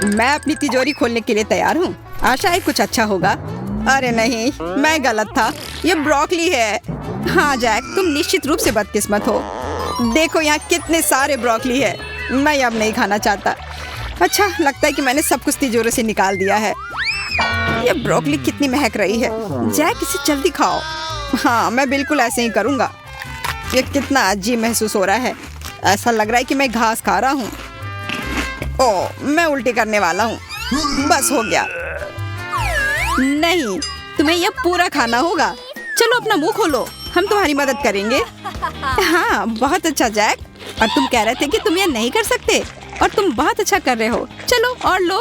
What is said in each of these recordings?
मैं अपनी तिजोरी खोलने के लिए तैयार हूँ। आशा है कुछ अच्छा होगा। अरे नहीं, मैं गलत था। ये ब्रोकली है। हाँ जैक, तुम निश्चित रूप से बदकिस्मत हो। देखो यहाँ कितने सारे ब्रोकली है। मैं अब नहीं खाना चाहता। अच्छा, लगता है कि मैंने सब कुछ तिजोरी से निकाल दिया है। ये ब्रोकली कितनी महक रही है। जैक, इसे जल्दी खाओ। हाँ, मैं बिल्कुल ऐसे ही करूँगा। ये कितना अजीब महसूस हो रहा है। ऐसा लग रहा है कि मैं घास खा रहा हूँ। ओह, मैं उल्टी करने वाला हूँ। बस हो गया। नहीं, तुम्हें यह पूरा खाना होगा। चलो अपना मुंह खोलो, हम तुम्हारी मदद करेंगे। हाँ, बहुत अच्छा जैक। और तुम कह रहे थे कि तुम यह नहीं कर सकते, और तुम बहुत अच्छा कर रहे हो। चलो और लो।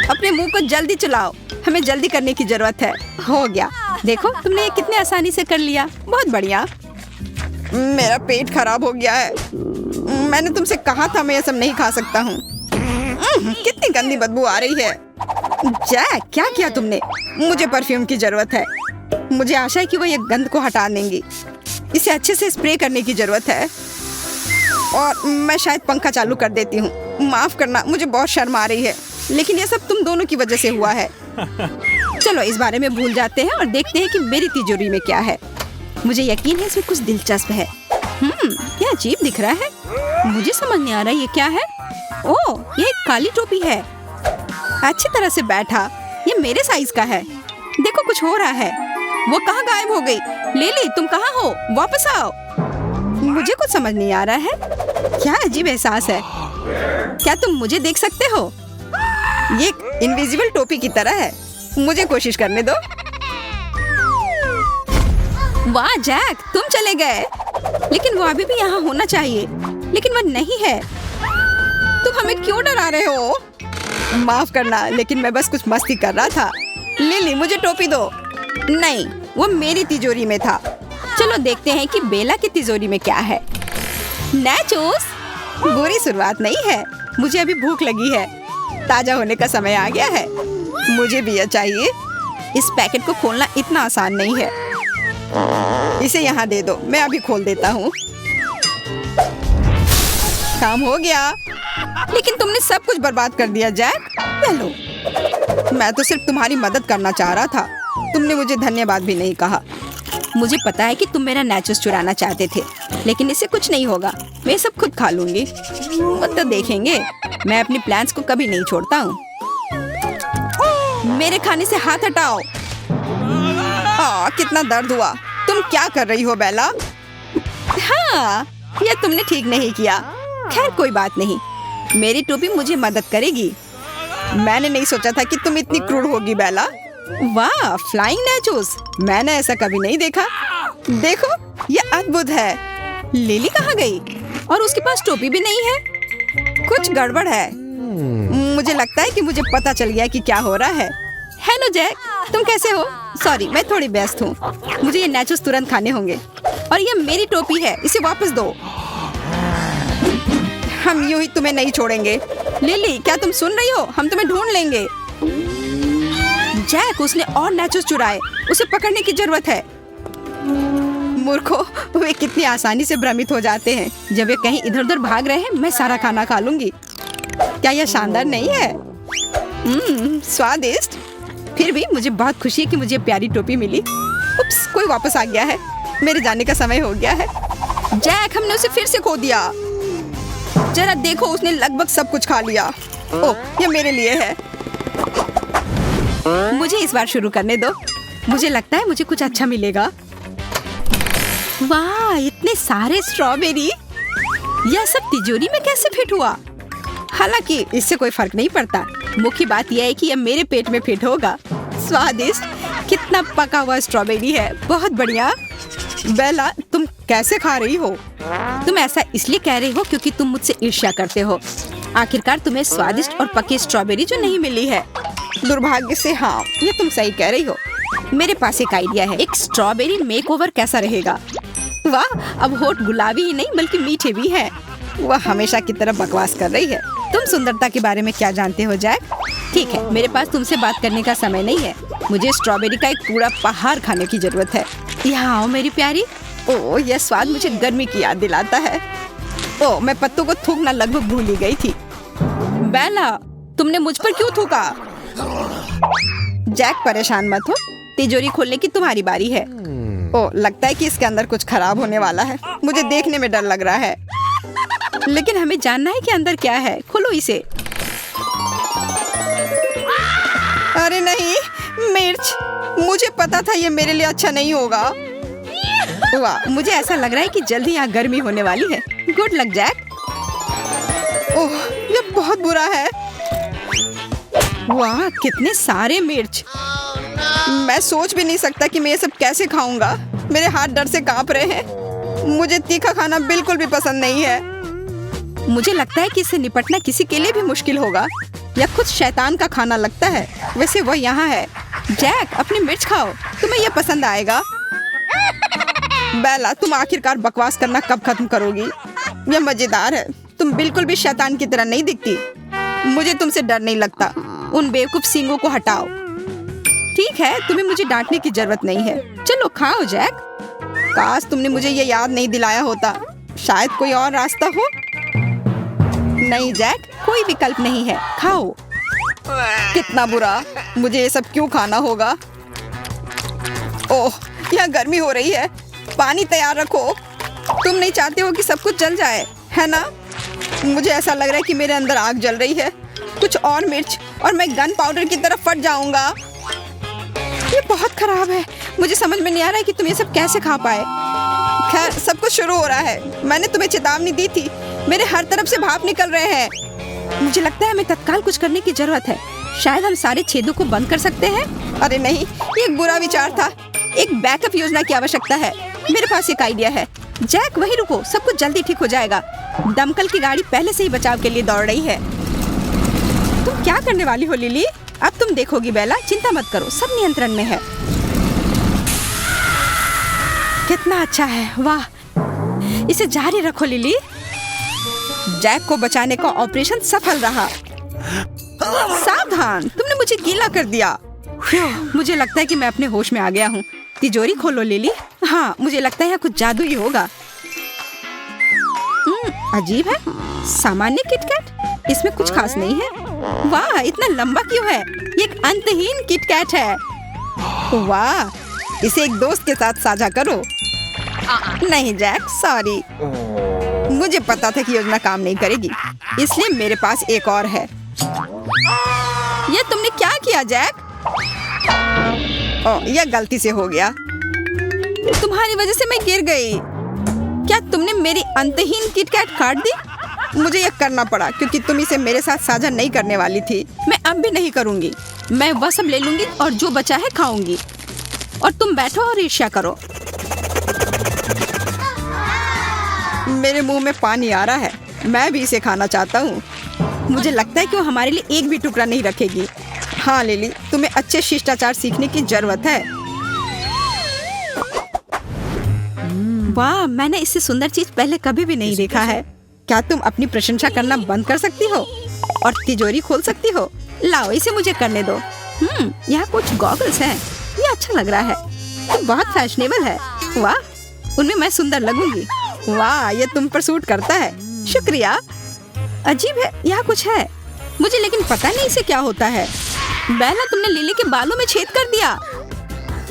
अपने मुंह को जल्दी चलाओ, हमें जल्दी करने की जरूरत है। हो गया। देखो, तुमने ये कितने आसानी से कर लिया। बहुत बढ़िया। मेरा पेट खराब हो गया है। मैंने तुमसे कहा था मैं ये सब नहीं खा सकता हूँ। कितनी गंदी बदबू आ रही है। जैक, क्या किया तुमने? मुझे परफ्यूम की जरूरत है। मुझे आशा है कि वो ये गंध को हटा देंगी। इसे अच्छे से स्प्रे करने की जरूरत है। और मैं शायद पंखा चालू कर देती हूँ। माफ करना, मुझे बहुत शर्म आ रही है, लेकिन ये सब तुम दोनों की वजह से हुआ है। चलो इस बारे में भूल जाते हैं और देखते हैं कि मेरी तिजोरी में क्या है। मुझे यकीन है इसमें कुछ दिलचस्प है। ये अजीब दिख रहा है। मुझे समझ नहीं आ रहा ये क्या है। ओह, ये एक काली टोपी है। अच्छी तरह से बैठा। ये मेरे साइज का है। देखो, कुछ हो रहा है। वो कहाँ गायब हो गई? लिली, तुम कहाँ हो? वापस आओ। मुझे कुछ समझ नहीं आ रहा है। क्या अजीब एहसास है। क्या तुम मुझे देख सकते हो? ये इनविजिबल टोपी की तरह है। मुझे कोशिश करने दो। वाह जैक, तुम चले गए। लेकिन वो अभी भी यहाँ होना चाहिए, लेकिन वो नहीं है। तुम हमें क्यों डरा रहे हो? माफ करना, लेकिन मैं बस कुछ मस्ती कर रहा था। लिली, मुझे टोपी दो। नहीं, वो मेरी तिजोरी में था। चलो देखते हैं कि बेला की तिजोरी में क्या है। नैचोस, बुरी शुरुआत नहीं है। मुझे अभी भूख लगी है। ताजा होने का समय आ गया है। मुझे भी यह चाहिए। इस पैकेट को खोलना इतना आसान नहीं है। इसे यहाँ दे दो, मैं अभी खोल देता हूँ। काम हो गया। लेकिन तुमने सब कुछ बर्बाद कर दिया जैक। हेलो, मैं तो सिर्फ तुम्हारी मदद करना चाह रहा था। तुमने मुझे धन्यवाद भी नहीं कहा। मुझे पता है कि तुम मेरा नैचोस चुराना चाहते थे, लेकिन इससे कुछ नहीं होगा। मैं सब खुद खा लूंगी। वो तो देखेंगे। मैं अपनी प्लान्स को कभी नहीं छोड़ता हूँ। मेरे खाने से हाथ हटाओ। कितना दर्द हुआ। तुम क्या कर रही हो बेला? हाँ, यह तुमने ठीक नहीं किया। खैर कोई बात नहीं, मेरी टोपी मुझे मदद करेगी। मैंने नहीं सोचा था कि तुम इतनी क्रूर होगी बेला। वाह, फ्लाइंग नैचोस, मैंने ऐसा कभी नहीं देखा। देखो, यह अद्भुत है। लिली कहाँ गई? और उसके पास टोपी भी नहीं है। कुछ गड़बड़ है। मुझे लगता है कि मुझे पता चल गया कि क्या हो रहा है। हेलो जैक, तुम कैसे हो? सॉरी, मैं थोड़ी व्यस्त हूँ। मुझे ये नैचोस तुरंत खाने होंगे। और ये मेरी टोपी है, इसे वापस दो। हम यूं ही तुम्हें नहीं छोड़ेंगे। लिली, क्या तुम सुन रही हो? हम तुम्हें ढूंढ लेंगे। जैक, उसने और नैचोस चुराए। उसे पकड़ने की जरूरत है। मूर्खों, वे कितनी आसानी से भ्रमित हो जाते हैं। जब वे कहीं इधर उधर भाग रहे हैं, मैं सारा खाना खा लूंगी। क्या यह शानदार नहीं है? स्वादिष्ट। फिर भी मुझे बहुत खुशी है कि मुझे प्यारी टोपी मिली। उप्स, कोई वापस आ गया है। मेरे जाने का समय हो गया है। जैक, हमने उसे फिर से खो दिया। जरा देखो, उसने लगभग सब कुछ खा लिया। ओह, ये मेरे लिए है। मुझे इस बार शुरू करने दो। मुझे लगता है मुझे कुछ अच्छा मिलेगा। वाह, इतने सारे स्ट्रॉबेरी। यह सब तिजोरी में कैसे फिट हुआ? हालांकि इससे कोई फर्क नहीं पड़ता। मुख्य बात यह है कि यह मेरे पेट में फिट होगा। स्वादिष्ट, कितना पका हुआ स्ट्रॉबेरी है। बहुत बढ़िया। बेला, तुम कैसे खा रही हो? तुम ऐसा इसलिए कह रही हो क्योंकि तुम मुझसे ईर्ष्या करते हो। आखिरकार तुम्हें स्वादिष्ट और पकी स्ट्रॉबेरी जो नहीं मिली है। दुर्भाग्य से हाँ, ये तुम सही कह रही हो। मेरे पास एक आइडिया है। एक स्ट्रॉबेरी मेकओवर कैसा रहेगा? वाह, अब होठ गुलाबी ही नहीं बल्कि मीठे भी हैं। वह हमेशा की तरह बकवास कर रही है। तुम सुंदरता के बारे में क्या जानते हो जैक? ठीक है, मेरे पास तुमसे बात करने का समय नहीं है। मुझे स्ट्रॉबेरी का एक पूरा पहाड़ खाने की जरूरत है। यहाँ आओ मेरी प्यारी। ओह, यह स्वाद मुझे गर्मी की याद दिलाता है। ओह, मैं पत्तों को थूकना लगभग भूल ही गई थी। बेला, तुमने मुझ पर क्यों थूका? जैक परेशान मत हो, तिजोरी खोलने की तुम्हारी बारी है। ओ, लगता है कि इसके अंदर कुछ खराब होने वाला है। मुझे देखने में डर लग रहा है, लेकिन हमें जानना है कि अंदर क्या है। खोलो इसे। अरे नहीं, मिर्च। मुझे पता था ये मेरे लिए अच्छा नहीं होगा। वाह, मुझे ऐसा लग रहा है कि जल्दी यहाँ गर्मी होने वाली है। Good luck Jack. ओह, ये बहुत बुरा है। वाह, कितने सारे मिर्च। मैं सोच भी नहीं सकता कि मैं ये सब कैसे खाऊंगा। मेरे हाथ डर से कांप रहे हैं। मुझे तीखा खाना बिल्कुल भी पसंद नहीं है। मुझे लगता है कि इससे निपटना किसी के लिए भी मुश्किल होगा। यह खुद शैतान का खाना लगता है। वैसे वह यहाँ है। जैक, अपनी मिर्च खाओ, तुम्हें यह पसंद आएगा। बेला, तुम आखिरकार बकवास करना कब खत्म करोगी? यह मजेदार है। तुम बिल्कुल भी शैतान की तरह नहीं दिखती। मुझे तुमसे डर नहीं लगता। उन बेवकूफ सींगों को हटाओ। ठीक है, तुम्हें मुझे डांटने की जरूरत नहीं है। चलो खाओ जैक। काश तुमने मुझे ये याद नहीं दिलाया होता। शायद कोई और रास्ता हो। नहीं जैक, कोई विकल्प नहीं है। खाओ। कितना बुरा। मुझे ये सब क्यों खाना होगा? ओह, यहाँ गर्मी हो रही है। पानी तैयार रखो। तुम नहीं चाहते हो कि सब कुछ जल जाए, है ना? मुझे ऐसा लग रहा है कि मेरे अंदर आग जल रही है। कुछ और मिर्च और मैं गन पाउडर की तरफ फट जाऊंगा। ये बहुत खराब है। मुझे समझ में नहीं आ रहा है कि तुम ये सब कैसे खा पाए। खैर, सब कुछ शुरू हो रहा है। मैंने तुम्हें चेतावनी दी थी। मेरे हर तरफ से भाप निकल रहे हैं। मुझे लगता है हमें तत्काल कुछ करने की जरूरत है। शायद हम सारे छेदों को बंद कर सकते हैं। अरे नहीं, ये एक बुरा विचार था। एक बैकअप योजना की आवश्यकता है। मेरे पास एक आइडिया है। जैक, वहीं रुको, सब कुछ जल्दी ठीक हो जाएगा। दमकल की गाड़ी पहले से ही बचाव के लिए दौड़ रही है। तुम क्या करने वाली हो लिली? अब तुम देखोगी बेला, चिंता मत करो, सब नियंत्रण में है। कितना अच्छा है। वाह, इसे जारी रखो लिली। जैक को बचाने का ऑपरेशन सफल रहा। सावधान, तुमने मुझे गीला कर दिया। मुझे लगता है कि मैं अपने होश में आ गया हूँ। तिजोरी खोलो लिली। हाँ, मुझे लगता है यहाँ कुछ जादू ही होगा। अजीब है। सामान्य किटकैट, इसमें कुछ खास नहीं है। वाह, इतना लंबा क्यों है? ये एक अंतहीन किटकैट है। वाह, इसे एक दोस्त के साथ साझा करो। नहीं जैक, सॉरी। मुझे पता था कि योजना काम नहीं करेगी, इसलिए मेरे पास एक और है। ये तुमने क्या किया जैक? ओह, यह गलती से हो गया। तुम्हारी वजह से मैं गिर गई। क्या तुमने मेरी अंतहीन किटकैट काट दी? मुझे यह करना पड़ा क्योंकि तुम इसे मेरे साथ साझा नहीं करने वाली थी। मैं अब भी नहीं करूंगी। मैं वह सब ले लूंगी और जो बचा है खाऊंगी। और तुम बैठो और ईर्ष्या करो। मेरे मुंह में पानी आ रहा है। मैं भी इसे खाना चाहता हूँ। मुझे लगता है कि वो हमारे लिए एक भी टुकड़ा नहीं रखेगी। हाँ लिली, तुम्हें अच्छे शिष्टाचार सीखने की जरूरत है। वाह, मैंने इससे सुंदर चीज पहले कभी भी नहीं देखा है। क्या तुम अपनी प्रशंसा करना बंद कर सकती हो और तिजोरी खोल सकती हो? लाओ, इसे मुझे करने दो। यहाँ कुछ गॉगल्स हैं। ये अच्छा लग रहा है। ये बहुत फैशनेबल है। वाह, उनमें मैं सुंदर लगूंगी। वाह, ये तुम पर सूट करता है। शुक्रिया। अजीब है, यहाँ कुछ है मुझे, लेकिन पता नहीं इसे क्या होता है। बेला, तुमने लिली के बालों में छेद कर दिया।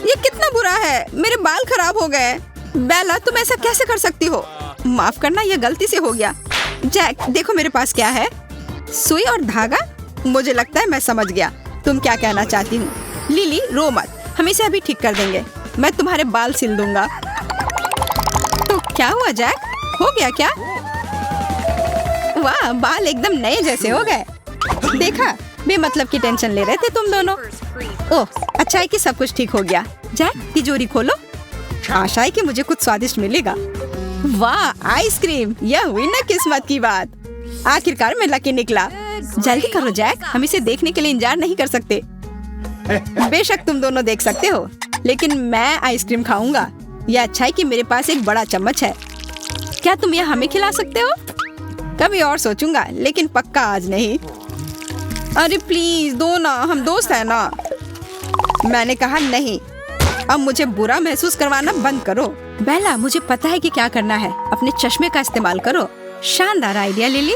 ये कितना बुरा है। मेरे बाल खराब हो गए। बेला, तुम ऐसा कैसे कर सकती हो? माफ करना, यह गलती से हो गया। जैक, देखो मेरे पास क्या है। सुई और धागा। मुझे लगता है मैं समझ गया तुम क्या कहना चाहती हूँ। लिली, रो मत, हम इसे अभी ठीक कर देंगे। मैं तुम्हारे बाल सिल दूंगा। तो क्या हुआ जैक? हो गया क्या? वाह, बाल एकदम नए जैसे हो गए। देखा, बेमतलब की टेंशन ले रहे थे तुम दोनों। ओह, अच्छा है कि सब कुछ ठीक हो गया। जैक, तिजोरी खोलो। आशा है कि मुझे कुछ स्वादिष्ट मिलेगा। वाह, आइसक्रीम। यह हुई ना किस्मत की बात। आखिरकार मैं लकी निकला। जल्दी करो जैक, हम इसे देखने के लिए इंतजार नहीं कर सकते। बेशक तुम दोनों देख सकते हो, लेकिन मैं आइसक्रीम खाऊंगा। यह अच्छा है कि मेरे पास एक बड़ा चम्मच है। क्या तुम यह हमें खिला सकते हो? कभी और सोचूंगा, लेकिन पक्का आज नहीं। अरे प्लीज दो ना, हम दोस्त हैं ना। मैंने कहा नहीं। अब मुझे बुरा महसूस करवाना बंद करो। बेला, मुझे पता है कि क्या करना है। अपने चश्मे का इस्तेमाल करो। शानदार आइडिया लिली।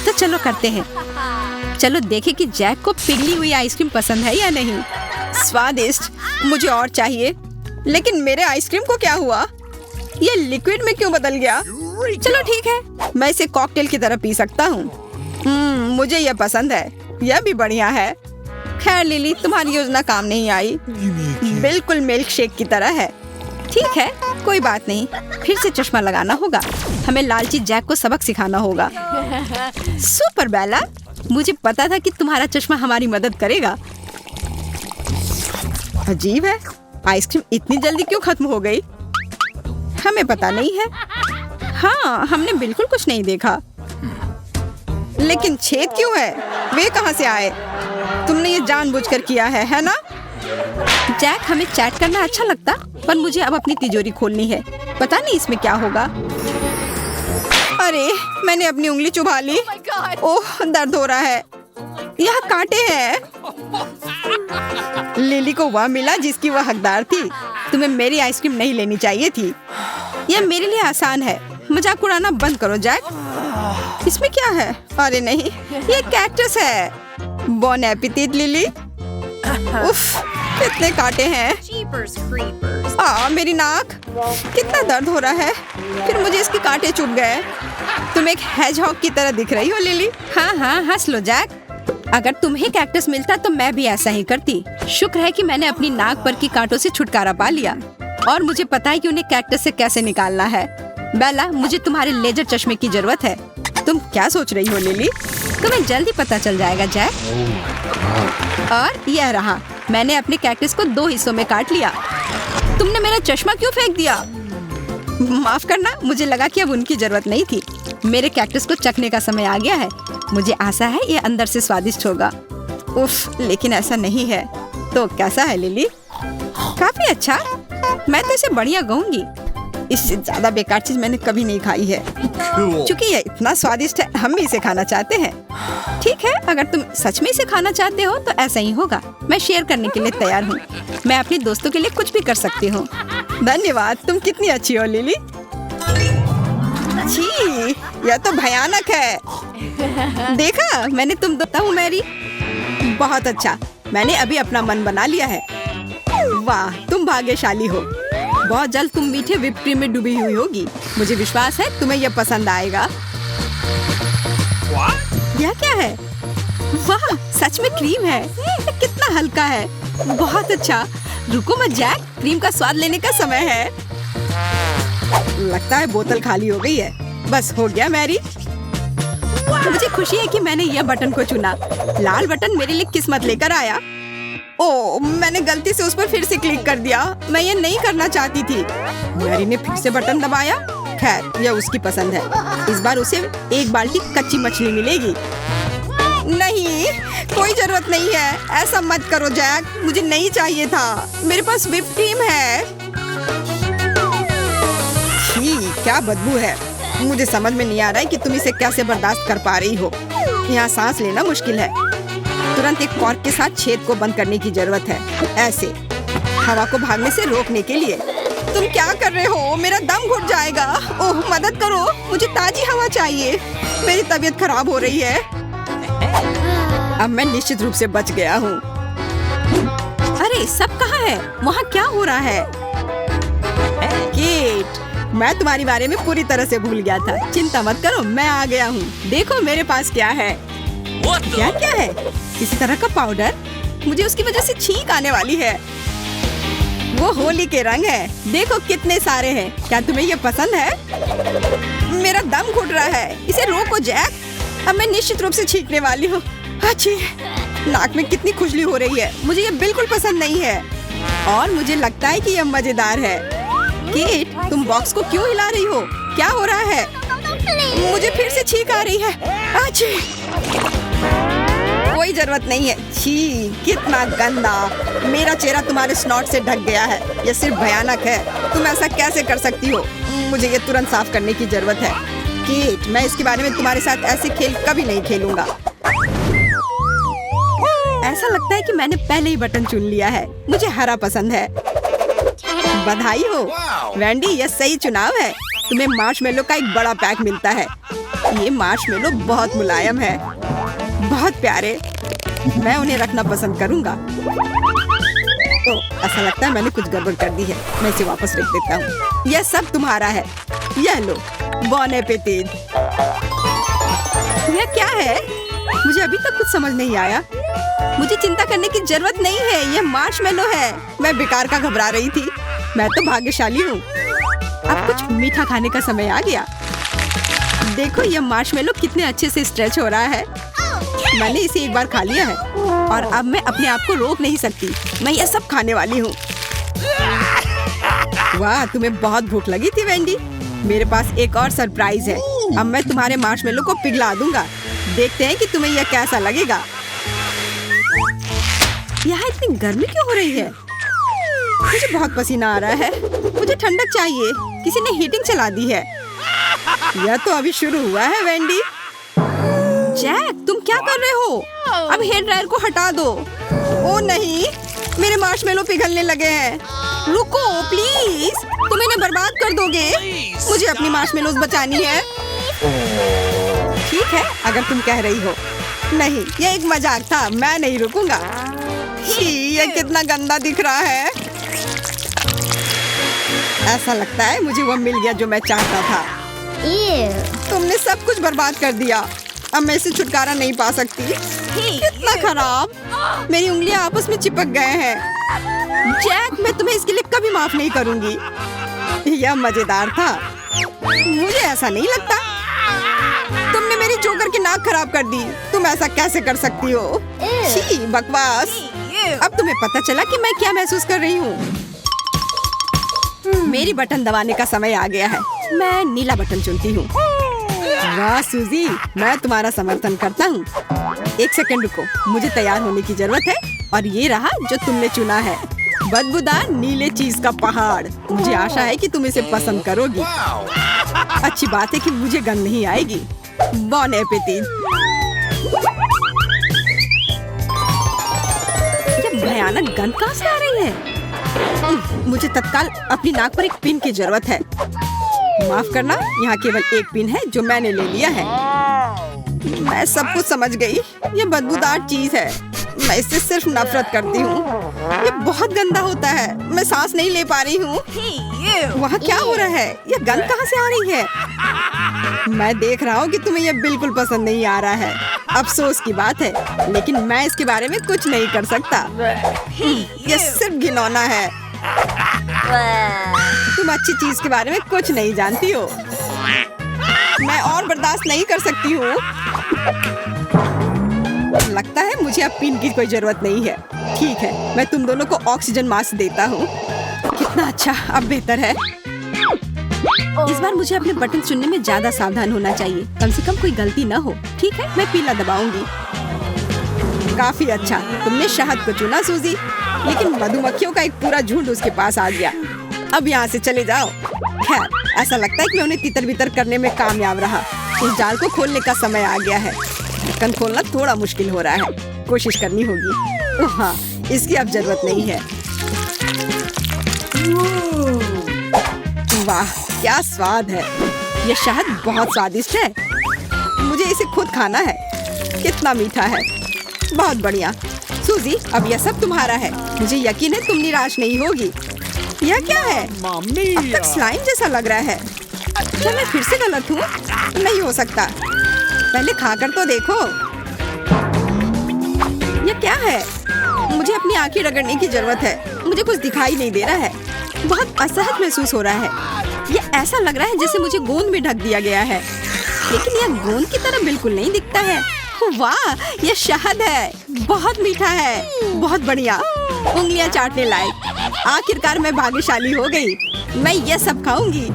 तो चलो करते हैं। चलो देखें कि जैक को पिघली हुई आइसक्रीम पसंद है या नहीं। स्वादिष्ट, मुझे और चाहिए। लेकिन मेरे आइसक्रीम को क्या हुआ? ये लिक्विड में क्यों बदल गया? चलो ठीक है, मैं इसे कॉकटेल की तरह पी सकता हूँ। मुझे यह पसंद है, यह भी बढ़िया है। खैर लिली, तुम्हारी योजना काम नहीं आई। बिल्कुल मिल्क शेक की तरह है। ठीक है, कोई बात नहीं, फिर से चश्मा लगाना होगा। हमें लालची जैक को सबक सिखाना होगा। सुपर बेला, मुझे पता था कि तुम्हारा चश्मा हमारी मदद करेगा। अजीब है, आइसक्रीम इतनी जल्दी क्यों खत्म हो गई? हमें पता नहीं है। हाँ, हमने बिल्कुल कुछ नहीं देखा। लेकिन छेद क्यों है? वे कहाँ से आए? तुमने ये जानबूझकर किया है ना? जैक, हमें चैट करना अच्छा लगता, पर मुझे अब अपनी तिजोरी खोलनी है। पता नहीं इसमें क्या होगा। अरे, मैंने अपनी उंगली चुभा ली। ओह, दर्द हो रहा है। यहाँ कांटे हैं। लिली को वह मिला जिसकी वह हकदार थी। तुम्हें मेरी आइसक्रीम नहीं लेनी चाहिए थी। यह मेरे लिए आसान है। मजाक उड़ाना बंद करो जैक। इसमें क्या है? अरे नहीं, ये कैक्टस है। बॉन एपिटीट लिली। उफ, कितने कांटे हैं। मेरी नाक, कितना दर्द हो रहा है। फिर मुझे इसके कांटे चुभ गए। तुम एक हेजहॉग की तरह दिख रही हो लिली। हाँ, हंस लो जैक। अगर तुम्हें कैक्टस मिलता तो मैं भी ऐसा ही करती। शुक्र है कि मैंने अपनी नाक पर की कांटों से छुटकारा पा लिया और मुझे पता है कि उन्हें कैक्टस से कैसे निकालना है। बेला, मुझे तुम्हारे लेजर चश्मे की जरूरत है। तुम क्या सोच रही हो लिली? तुम्हें जल्दी पता चल जाएगा जैक। और यह रहा, मैंने अपने कैक्टस को 2 हिस्सों में काट लिया। तुमने मेरा चश्मा क्यों फेंक दिया? माफ करना, मुझे लगा कि अब उनकी जरूरत नहीं थी। मेरे कैक्टस को चखने का समय आ गया है। मुझे आशा है ये अंदर से स्वादिष्ट होगा। उफ, लेकिन ऐसा नहीं है। तो कैसा है लिली? काफी अच्छा। मैं तो इसे बढ़िया कहूंगी। इससे ज्यादा बेकार चीज मैंने कभी नहीं खाई है। क्योंकि ये इतना स्वादिष्ट है, हम भी इसे खाना चाहते हैं। ठीक है, अगर तुम सच में इसे खाना चाहते हो तो ऐसा ही होगा। मैं शेयर करने के लिए तैयार हूँ। मैं अपने दोस्तों के लिए कुछ भी कर सकती हूँ। धन्यवाद, तुम कितनी अच्छी हो लिली। छी, यह तो भयानक है। देखा, मैंने तुम दोता हूँ मैरी। बहुत अच्छा, मैंने अभी अपना मन बना लिया है। वाह, तुम भाग्यशाली हो। बहुत जल्द तुम मीठे व्हिप क्रीम में डूबी हुई होगी। मुझे विश्वास है तुम्हें यह पसंद आएगा। यह क्या है? वाह, सच में क्रीम है। कितना हल्का है। बहुत अच्छा। रुको मत जैक, क्रीम का स्वाद लेने का समय है। लगता है बोतल खाली हो गई है। बस हो गया मैरी। मुझे खुशी है कि मैंने यह बटन को चुना। लाल बटन मेरे लिए किस्मत लेकर आया। ओह, मैंने गलती से उस पर फिर से क्लिक कर दिया। मैं ये नहीं करना चाहती थी। मैरी ने फिर से बटन दबाया। खैर, यह उसकी पसंद है। इस बार उसे एक बाल्टी कच्ची मछली मिलेगी। नहीं, कोई जरूरत नहीं है। ऐसा मत करो जैक, मुझे नहीं चाहिए था। मेरे पास व्हिप क्रीम है। छी, क्या बदबू है। मुझे समझ में नहीं आ रहा है कि तुम इसे कैसे बर्दाश्त कर पा रही हो। यहाँ सांस लेना मुश्किल है। तुरंत एक कॉर्क के साथ छेद को बंद करने की जरूरत है। ऐसे हवा को भागने से रोकने के लिए। तुम क्या कर रहे हो? मेरा दम घुट जाएगा। ओह, मदद करो, मुझे ताजी हवा चाहिए। मेरी तबीयत खराब हो रही है। अब मैं निश्चित रूप से बच गया हूँ। अरे, सब कहाँ है? वहाँ क्या हो रहा है? केट, मैं तुम्हारे बारे में पूरी तरह से भूल गया था। चिंता मत करो, मैं आ गया हूँ। देखो मेरे पास क्या है। क्या क्या है? किसी तरह का पाउडर। मुझे उसकी वजह से छींक आने वाली है। वो होली के रंग है। देखो कितने सारे हैं। क्या तुम्हें ये पसंद है? मेरा दम घुट रहा है। इसे रोको जैक। अब मैं निश्चित रूप से छींकने वाली हूँ। अच्छी, नाक में कितनी खुजली हो रही है। मुझे ये बिल्कुल पसंद नहीं है और मुझे लगता है कि यह मजेदार है। केट, तुम बॉक्स को क्यों हिला रही हो? क्या हो रहा है? मुझे फिर से छींक आ रही है। अच्छी, कोई जरूरत नहीं है। छी, कितना गंदा। मेरा चेहरा तुम्हारे स्नॉट से ढक गया है। यह सिर्फ भयानक है। तुम ऐसा कैसे कर सकती हो? मुझे ये तुरंत साफ करने की जरूरत है। केट, मैं इसके बारे में तुम्हारे साथ ऐसे खेल कभी नहीं खेलूंगा। ऐसा लगता है कि मैंने पहले ही बटन चुन लिया है। मुझे हरा पसंद है। बधाई हो वेंडी, यह सही चुनाव है। तुम्हें मार्शमेलो का एक बड़ा पैक मिलता है। ये मार्शमेलो बहुत मुलायम है, बहुत प्यारे। मैं उन्हें रखना पसंद करूंगा। तो ऐसा लगता है मैंने कुछ गड़बड़ कर दी है। मैं इसे वापस रख देता हूँ। यह सब तुम्हारा है। यह लो, बॉन एपेटिट। यह क्या है? मुझे अभी तक कुछ समझ नहीं आया। मुझे चिंता करने की जरूरत नहीं है, यह मार्शमेलो है। मैं बेकार का घबरा रही थी। मैं तो भाग्यशाली हूँ। अब कुछ मीठा खाने का समय आ गया। देखो यह मार्शमेलो कितने अच्छे से स्ट्रेच हो रहा है। मैंने इसे एक बार खा लिया है और अब मैं अपने आप को रोक नहीं सकती। मैं यह सब खाने वाली हूँ। वाह, तुम्हें बहुत भूख लगी थी वेंडी। मेरे पास एक और सरप्राइज है। अब मैं तुम्हारे मार्शमेलो को पिघला दूंगा। देखते हैं कि तुम्हें यह कैसा लगेगा। यहाँ इतनी गर्मी क्यों हो रही है? मुझे बहुत पसीना आ रहा है। मुझे ठंडक चाहिए। किसी ने हीटिंग चला दी है। यह तो अभी शुरू हुआ है वेंडी। जैक, तुम क्या कर रहे हो? अब हेयर ड्रायर को हटा दो। ओ नहीं, मेरे मार्शमेलो पिघलने लगे हैं। रुको प्लीज, तुम इन्हें बर्बाद कर दोगे। मुझे अपनी मार्शमेलोज बचानी है। ठीक है, अगर तुम कह रही हो। नहीं, यह एक मजाक था। मैं नहीं रुकूंगा। यह कितना गंदा दिख रहा है। ऐसा लगता है मुझे वो मिल गया जो मैं चाहता था। तुमने सब कुछ बर्बाद कर दिया। अब मैं इससे छुटकारा नहीं पा सकती। कितना खराब। मेरी उंगलियां आपस में चिपक गए हैं। जैक, मैं तुम्हें इसके लिए कभी माफ नहीं करूंगी। यह मजेदार था। मुझे ऐसा नहीं लगता। तुमने मेरी जोकर की नाक खराब कर दी। तुम ऐसा कैसे कर सकती हो? छी, बकवास। अब तुम्हें पता चला कि मैं क्या महसूस कर रही हूँ। मेरी बटन दबाने का समय आ गया है। मैं नीला बटन चुनती हूँ। वाह सूजी, मैं तुम्हारा समर्थन करता हूँ। एक सेकंड रुको, मुझे तैयार होने की जरूरत है। और ये रहा जो तुमने चुना है, बदबूदार नीले चीज का पहाड़। मुझे आशा है कि तुम इसे पसंद करोगी। अच्छी बात है कि मुझे गंध नहीं आएगी। बॉन एपेटिट। ये भयानक गंध कहाँ से आ रही है? मुझे तत्काल अपनी नाक पर एक पिन की जरूरत है। माफ करना, यहाँ केवल एक पिन है जो मैंने ले लिया है। मैं सब कुछ समझ गई। ये बदबूदार चीज है। मैं इससे सिर्फ नफरत करती हूँ। ये बहुत गंदा होता है। मैं सांस नहीं ले पा रही हूँ। वहाँ क्या हो रहा है? ये गंध कहाँ से आ रही है? मैं देख रहा हूँ कि तुम्हें ये बिल्कुल पसंद नहीं आ रहा है। अफसोस की बात है, लेकिन मैं इसके बारे में कुछ नहीं कर सकता। ये सिर्फ घिनौना है। तुम अच्छी चीज के बारे में कुछ नहीं जानती हो। मैं और बर्दाश्त नहीं कर सकती हूँ। लगता है मुझे अब पिन की कोई जरूरत नहीं है। ठीक है, मैं तुम दोनों को ऑक्सीजन मास्क देता हूँ। कितना अच्छा, अब बेहतर है। इस बार मुझे अपने बटन चुनने में ज्यादा सावधान होना चाहिए। कम से कम कोई गलती न हो। ठीक है, मैं पीला दबाऊंगी। काफी अच्छा, तुमने शहद को चुना सूजी, लेकिन मधुमक्खियों का एक पूरा झुंड उसके पास आ गया। अब यहाँ से चले जाओ। खैर, ऐसा लगता है कि मैं उन्हें तितर बितर करने में कामयाब रहा। इस जाल को खोलने का समय आ गया है। ढक्कन खोलना थोड़ा मुश्किल हो रहा है। कोशिश करनी होगी। ओह हाँ, इसकी अब जरूरत नहीं है। वाह, क्या स्वाद है। यह शहद बहुत स्वादिष्ट है। मुझे इसे खुद खाना है। कितना मीठा है। बहुत बढ़िया। सूजी, अब यह सब तुम्हारा है। मुझे यकीन है तुम निराश नहीं होगी। यह क्या है? अब तक स्लाइम जैसा लग रहा है। क्या मैं फिर से गलत हूँ? नहीं हो सकता। पहले खाकर तो देखो। यह क्या है? मुझे अपनी आंखें रगड़ने की जरूरत है। मुझे कुछ दिखाई नहीं दे रहा है। बहुत असहज महसूस हो रहा है। यह ऐसा लग रहा है जैसे मुझे गोंद में ढक दिया गया है, लेकिन यह गोंद की तरह बिल्कुल नहीं दिखता है। वाह, यह शहद है। बहुत मीठा है। बहुत बढ़िया। उंगलियां चाटने लायक। आखिरकार मैं भाग्यशाली हो गई। मैं यह सब खाऊंगी।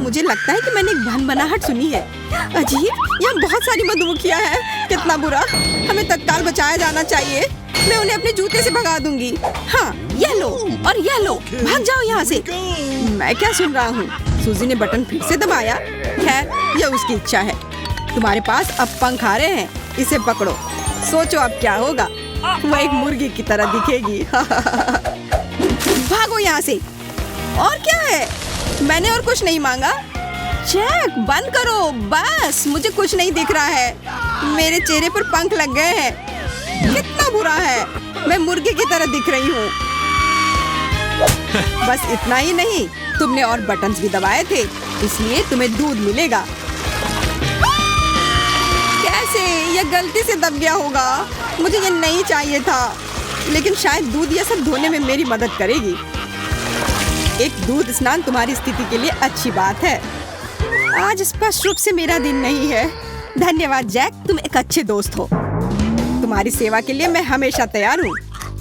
मुझे लगता है कि मैंने एक भनभनाहट सुनी है। अजीब, यहाँ बहुत सारी मधुमक्खियाँ हैं। कितना बुरा। हमें तत्काल बचाया जाना चाहिए। मैं उन्हें अपने जूते से भगा दूंगी। हाँ, यह लो और यह लो। भाग जाओ यहाँ से। मैं क्या सुन रहा हूँ? सूजी ने बटन फिर से दबाया। खैर, यह उसकी इच्छा है। तुम्हारे पास अब पंख आ रहे हैं। इसे पकड़ो। सोचो अब क्या होगा। वह एक मुर्गी की तरह दिखेगी। भागो यहाँ से। और क्या है? मैंने और कुछ नहीं मांगा। जैक बंद करो, बस मुझे कुछ नहीं दिख रहा है। मेरे चेहरे पर पंख लग गए हैं। कितना बुरा है, मैं मुर्गे की तरह दिख रही हूँ। बस इतना ही नहीं, तुमने और बटन्स भी दबाए थे, इसलिए तुम्हें दूध मिलेगा। कैसे? यह गलती से दब गया होगा। मुझे ये नहीं चाहिए था, लेकिन शायद दूध यह सब धोने में मेरी मदद करेगी। एक दूध स्नान तुम्हारी स्थिति के लिए अच्छी बात है। आज स्पष्ट रूप से मेरा दिन नहीं है। धन्यवाद जैक, तुम एक अच्छे दोस्त हो। तुम्हारी सेवा के लिए मैं हमेशा तैयार हूँ।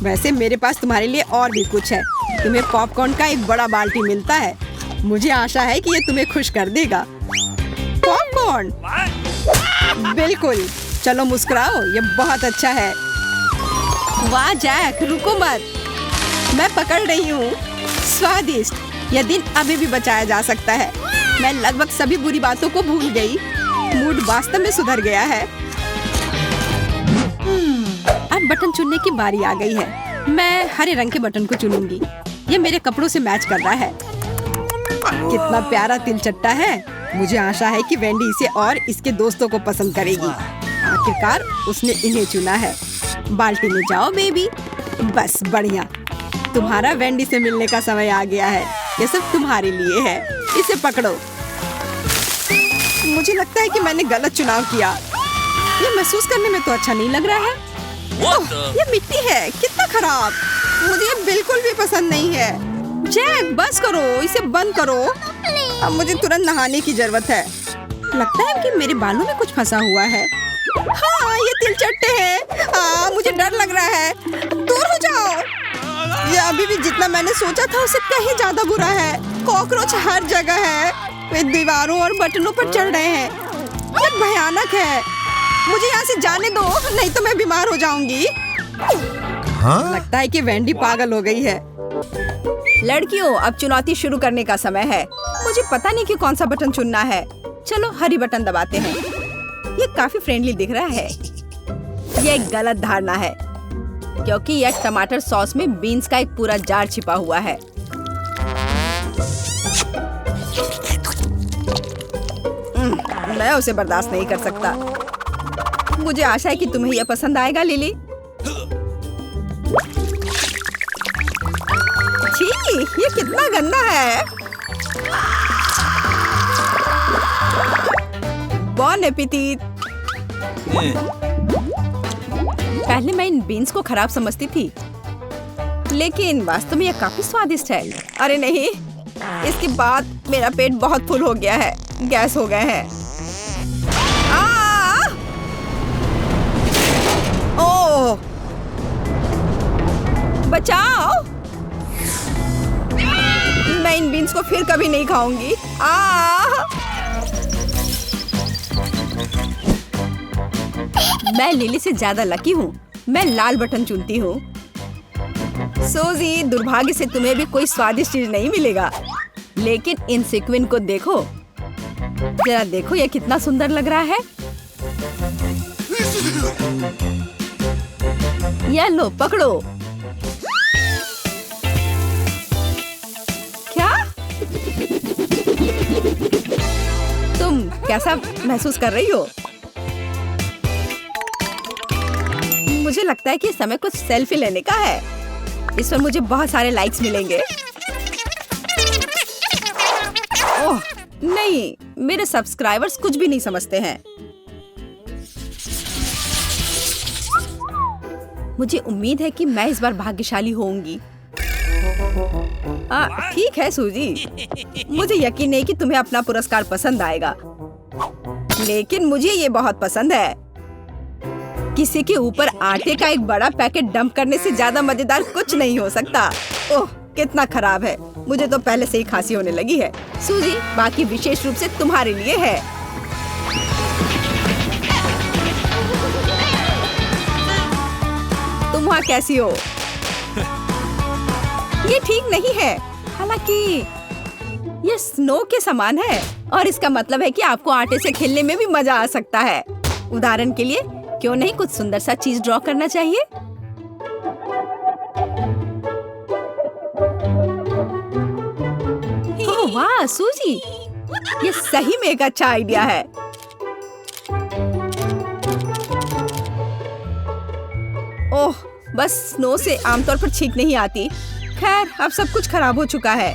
वैसे मेरे पास तुम्हारे लिए और भी कुछ है। तुम्हें पॉपकॉर्न का एक बड़ा बाल्टी मिलता है। मुझे आशा है कि ये तुम्हें खुश कर देगा। पॉपकॉर्न? बिल्कुल, चलो मुस्कुराओ, ये बहुत अच्छा है। वाह जैक, रुको मत, मैं पकड़ रही हूँ। स्वादिष्ट। यह दिन अभी भी बचाया जा सकता है। मैं लगभग सभी बुरी बातों को भूल गई। मूड वास्तव में सुधर गया है। अब बटन चुनने की बारी आ गई है। मैं हरे रंग के बटन को चुनूंगी। ये मेरे कपड़ों से मैच कर रहा है। कितना प्यारा तिलचट्टा है। मुझे आशा है कि वेंडी इसे और इसके दोस्तों को पसंद करेगी। आखिरकार उसने इन्हें चुना है। बाल्टी में जाओ बेबी। बस बढ़िया, तुम्हारा वेंडी से मिलने का समय आ गया है। ये सब तुम्हारे लिए है। इसे पकड़ो। मुझे लगता है कि मैंने गलत चुनाव किया। ये महसूस करने में तो अच्छा नहीं लग रहा है। ये मिट्टी है, कितना खराब। मुझे ये बिल्कुल भी पसंद नहीं है। जैक बस करो, इसे बंद करो। अब मुझे तुरंत नहाने की जरूरत है। लगता है कि मेरे बालों में कुछ फंसा हुआ है। हाँ, ये तिलचट्टे हैं। मुझे डर लग रहा है। दूर हो जाओ। ये अभी भी जितना मैंने सोचा था उससे कहीं ज्यादा बुरा है। कॉकरोच हर जगह है। वे दीवारों और बटनों पर चढ़ रहे हैं। ये भयानक है। मुझे यहाँ से जाने दो, नहीं तो मैं बीमार हो जाऊंगी। हाँ? लगता है कि वेंडी पागल हो गई है। लड़कियों, अब चुनौती शुरू करने का समय है। मुझे पता नहीं कि कौन सा बटन चुनना है। चलो हरी बटन दबाते हैं। ये काफी फ्रेंडली दिख रहा है। ये एक गलत धारणा है, क्योंकि यह टमाटर सॉस में बीन्स का एक पूरा जार छिपा हुआ है। मैं उसे बर्दाश्त नहीं कर सकता। मुझे आशा है कि तुम्हें यह पसंद आएगा लिली। छी, ये कितना गंदा है। बॉन एपेटिट। पहले मैं इन बीन्स को खराब समझती थी, लेकिन वास्तव में यह काफी स्वादिष्ट है। अरे नहीं, इसके बाद मेरा पेट बहुत फुल हो गया है। गैस हो गए हैं। ओह, बचाओ। मैं इन बीन्स को फिर कभी नहीं खाऊंगी। मैं लिली से ज्यादा लकी हूँ। मैं लाल बटन चुनती हूँ। सोजी, दुर्भाग्य से तुम्हें भी कोई स्वादिष्ट चीज नहीं मिलेगा, लेकिन इन सीक्वेंस को देखो। जरा देखो, ये कितना सुंदर लग रहा है। ये लो, पकड़ो। क्या तुम कैसा महसूस कर रही हो? मुझे लगता है कि समय कुछ सेल्फी लेने का है। इस पर मुझे बहुत सारे लाइक्स मिलेंगे। ओह नहीं, मेरे सब्सक्राइबर्स कुछ भी नहीं समझते हैं। मुझे उम्मीद है कि मैं इस बार भाग्यशाली होंगी। ठीक है सूजी, मुझे यकीन नहीं कि तुम्हें अपना पुरस्कार पसंद आएगा, लेकिन मुझे ये बहुत पसंद है। किसी के ऊपर आटे का एक बड़ा पैकेट डंप करने से ज्यादा मजेदार कुछ नहीं हो सकता। ओह, कितना खराब है। मुझे तो पहले से ही खांसी होने लगी है। सूजी, बाकी विशेष रूप से तुम्हारे लिए है। तुम वहाँ कैसी हो? ये ठीक नहीं है। हालांकि ये स्नो के समान है, और इसका मतलब है कि आपको आटे से खेलने में भी मजा आ सकता है। उदाहरण के लिए, क्यों नहीं कुछ सुंदर सा चीज ड्रॉ करना चाहिए? ओह वाह सूजी, ये सही में एक अच्छा आइडिया है। ओह, बस स्नो से आमतौर पर छींक नहीं आती। खैर, अब सब कुछ खराब हो चुका है।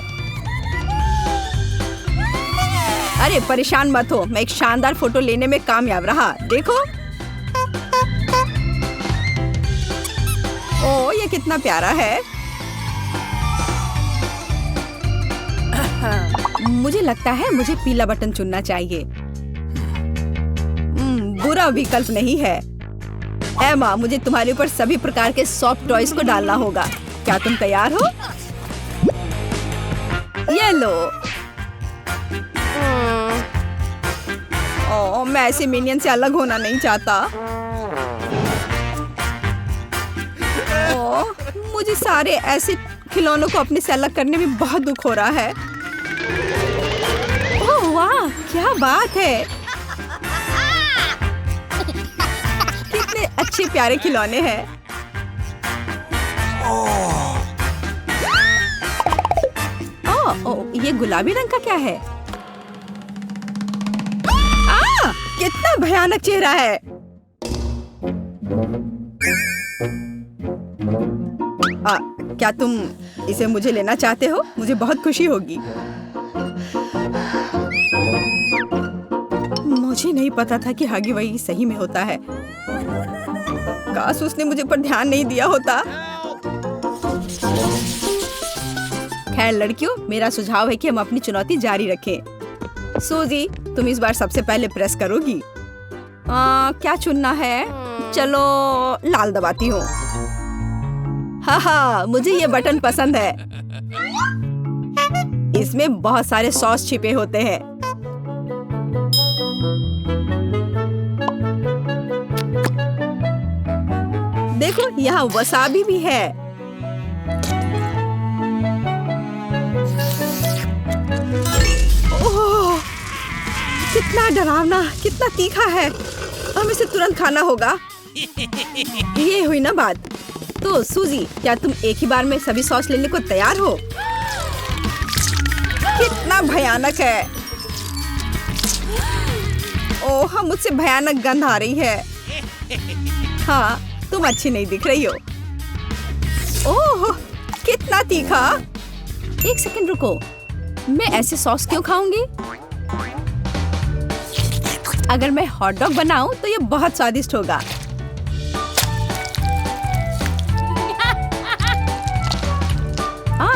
अरे परेशान मत हो, मैं एक शानदार फोटो लेने में कामयाब रहा। देखो। ओह, ये कितना प्यारा है। मुझे लगता है मुझे पीला बटन चुनना चाहिए। बुरा विकल्प नहीं है। एमा, मुझे तुम्हारे ऊपर सभी प्रकार के सॉफ्ट टॉयज को डालना होगा। क्या तुम तैयार हो? ये लो। ओह, मैं ऐसे मिनियन से अलग होना नहीं चाहता। ओह, मुझे सारे ऐसे खिलौनों को अपने से अलग करने में बहुत दुख हो रहा है। ओह वाह, क्या बात है। कितने अच्छे प्यारे खिलौने हैं। ओह, ये गुलाबी रंग का क्या है? कितना भयानक चेहरा है। क्या तुम इसे मुझे लेना चाहते हो? मुझे बहुत खुशी होगी। मुझे नहीं पता था कि हगी वगी सही में होता है। काश उसने मुझे पर ध्यान नहीं दिया होता। खैर लड़कियों, मेरा सुझाव है कि हम अपनी चुनौती जारी रखें। सूजी, तुम इस बार सबसे पहले प्रेस करोगी। क्या चुनना है? चलो लाल दबाती हूँ। हाँ, मुझे ये बटन पसंद है। इसमें बहुत सारे सॉस छिपे होते हैं। देखो, यहाँ वसाबी भी है। ओह, कितना डरावना, कितना तीखा है। हमें इसे तुरंत खाना होगा। ये हुई ना बात। तो सूजी, क्या तुम एक ही बार में सभी सॉस लेने को तैयार हो? कितना भयानक है। ओह, मुझसे भयानक गंध आ रही है। हाँ, तुम अच्छी नहीं दिख रही हो। ओह, कितना तीखा। एक सेकंड रुको, मैं ऐसे सॉस क्यों खाऊंगी? अगर मैं हॉट डॉग बनाऊं तो ये बहुत स्वादिष्ट होगा।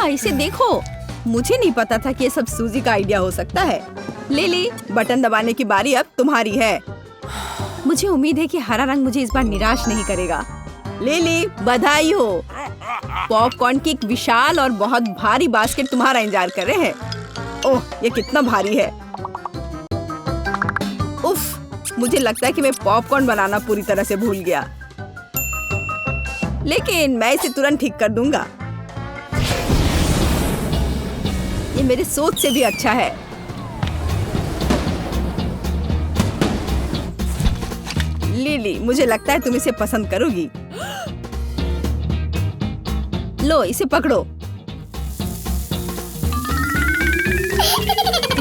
इसे देखो, मुझे नहीं पता था कि ये सब सूजी का आइडिया हो सकता है। लिली, बटन दबाने की बारी अब तुम्हारी है। मुझे उम्मीद है कि हरा रंग मुझे इस बार निराश नहीं करेगा। लिली, बधाई हो। पॉपकॉर्न की एक विशाल और बहुत भारी बास्केट तुम्हारा इंतजार कर रहे हैं। ओह, ये कितना भारी है। उफ, मुझे लगता है कि मैं पॉपकॉर्न बनाना पूरी तरह से भूल गया। लेकिन मैं इसे तुरंत ठीक कर दूंगा। ये मेरे सोच से भी अच्छा है। लिली, मुझे लगता है तुम इसे पसंद करोगी। लो, इसे पकड़ो।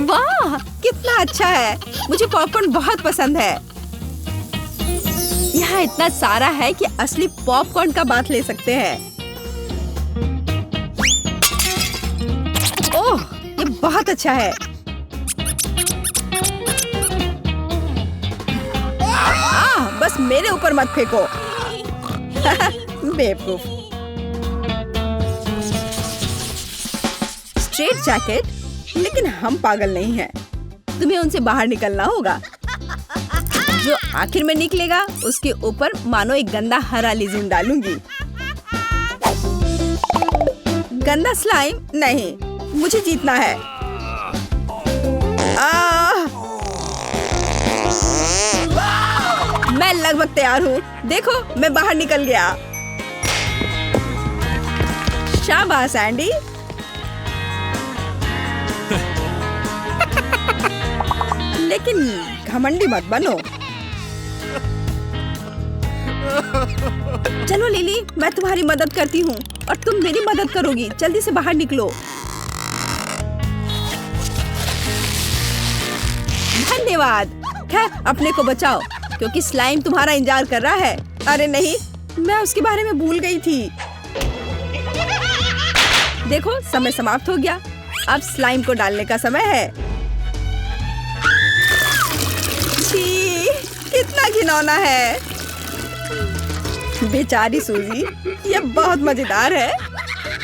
वाह, कितना अच्छा है। मुझे पॉपकॉर्न बहुत पसंद है। यहाँ इतना सारा है कि असली पॉपकॉर्न का बात ले सकते हैं। ओह, ये बहुत अच्छा है। बस मेरे ऊपर मत फेंको। बेवकूफ। स्ट्रेट जैकेट, लेकिन हम पागल नहीं हैं। तुम्हें उनसे बाहर निकलना होगा। जो आखिर में निकलेगा उसके ऊपर मानो एक गंदा हरा लिजून डालूंगी। गंदा स्लाइम नहीं, मुझे जीतना है। मैं लगभग तैयार हूँ। देखो, मैं बाहर निकल गया। शाबाश एंडी। लेकिन घमंडी मत बनो। चलो लिली, मैं तुम्हारी मदद करती हूँ और तुम मेरी मदद करोगी। जल्दी से बाहर निकलो। धन्यवाद। खैर अपने को बचाओ क्योंकि स्लाइम तुम्हारा इंतजार कर रहा है। अरे नहीं, मैं उसके बारे में भूल गई थी। देखो समय समाप्त हो गया। अब स्लाइम को डालने का समय है। छी, कितना घिनौना है। बेचारी सूजी, ये बहुत मजेदार है।